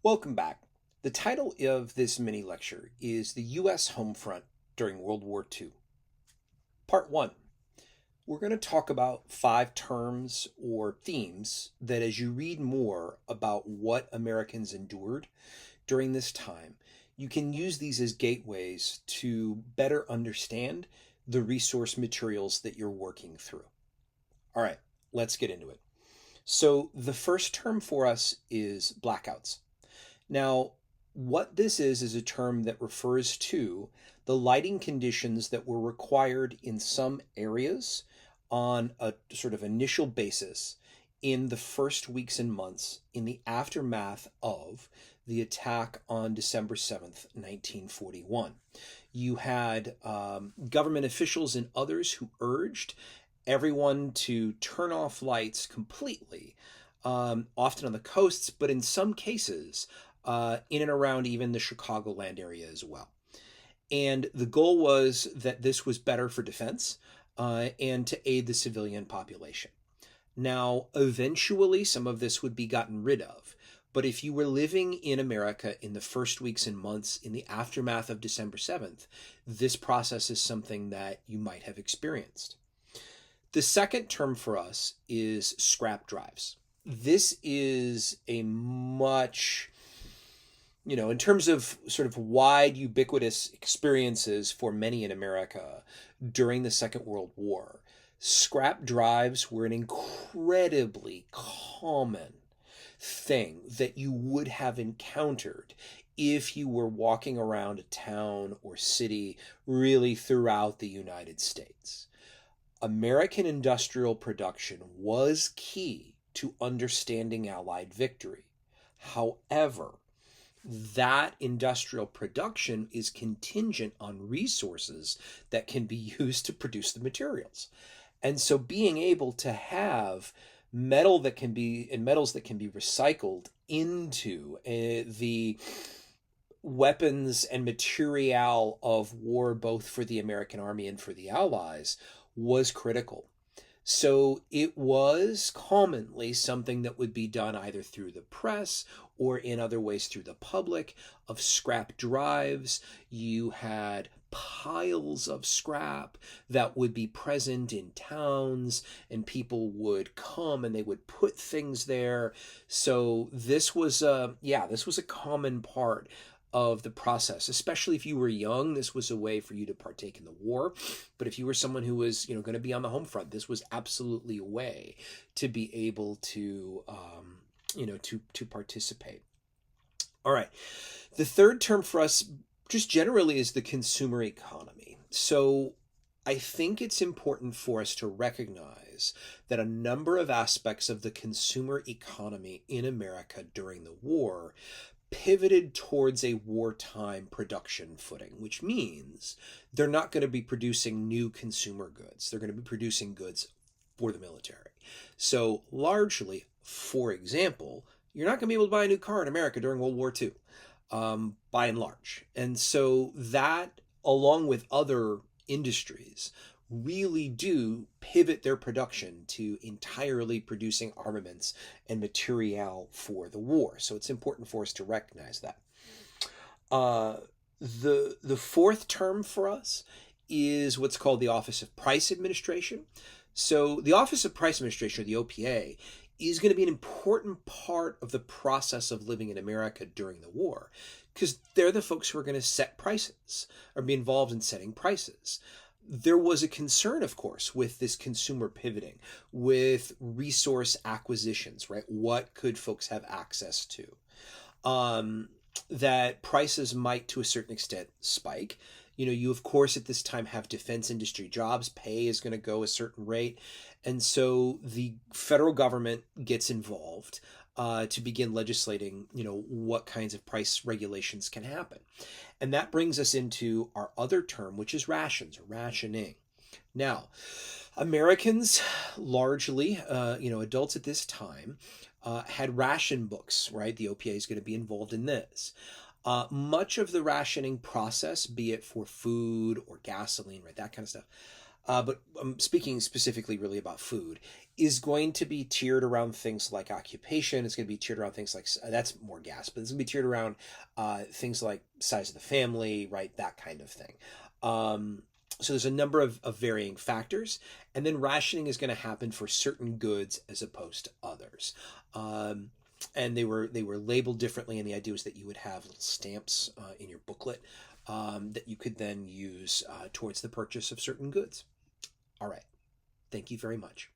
Welcome back. The title of this mini lecture is The U.S. Homefront During World War II. Part 1. We're going to talk about 5 terms or themes that, as you read more about what Americans endured during this time, you can use these as gateways to better understand the resource materials that you're working through. All right, let's get into it. So, the first term for us is blackouts. Now, what this is a term that refers to the lighting conditions that were required in some areas on a sort of initial basis in the first weeks and months in the aftermath of the attack on December 7th, 1941. You had government officials and others who urged everyone to turn off lights completely, often on the coasts, but in some cases, in and around even the Chicagoland area as well. And the goal was that this was better for defense and to aid the civilian population. Now, eventually, some of this would be gotten rid of. But if you were living in America in the first weeks and months in the aftermath of December 7th, this process is something that you might have experienced. The second term for us is scrap drives. This is a much, in terms of sort of wide, ubiquitous experiences for many in America during the Second World War, scrap drives were an incredibly common thing that you would have encountered if you were walking around a town or city really throughout the United States. American industrial production was key to understanding Allied victory. However, that industrial production is contingent on resources that can be used to produce the materials. And so being able to have metals that can be recycled into the weapons and material of war, both for the American Army and for the Allies, was critical. So it was commonly something that would be done either through the press or in other ways through the public of scrap drives. You had piles of scrap that would be present in towns, and people would come and they would put things there. So this was a common part of the process, especially if you were young. This was a way for you to partake in the war. But if you were someone who was, going to be on the home front, this was absolutely a way to be able to, to participate. All right. The third term for us just generally is the consumer economy. So I think it's important for us to recognize that a number of aspects of the consumer economy in America during the war pivoted towards a wartime production footing, which means they're not going to be producing new consumer goods. They're going to be producing goods for the military. So largely, for example, you're not going to be able to buy a new car in America during World War II, by and large. And so that, along with other industries, really do pivot their production to entirely producing armaments and material for the war. So it's important for us to recognize that. The fourth term for us is what's called the Office of Price Administration. So the Office of Price Administration, or the OPA, is going to be an important part of the process of living in America during the war, because they're the folks who are going to set prices or be involved in setting prices. There was a concern, of course, with this consumer pivoting, with resource acquisitions, right? What could folks have access to? That prices might, to a certain extent, spike. You, of course, at this time have defense industry jobs. Pay is going to go a certain rate. And so the federal government gets involved to begin legislating, what kinds of price regulations can happen. And that brings us into our other term, which is rations or rationing. Now, Americans largely, adults at this time, had ration books, right? The OPA is going to be involved in this. Much of the rationing process, be it for food or gasoline, right, that kind of stuff, but I'm speaking specifically really about food, is going to be tiered around things like occupation. It's going to be tiered around things like, that's more gas, but it's going to be tiered around things like size of the family, right? That kind of thing. So there's a number of varying factors, and then rationing is going to happen for certain goods as opposed to others. And they were labeled differently, and the idea was that you would have little stamps in your booklet that you could then use towards the purchase of certain goods. All right. Thank you very much.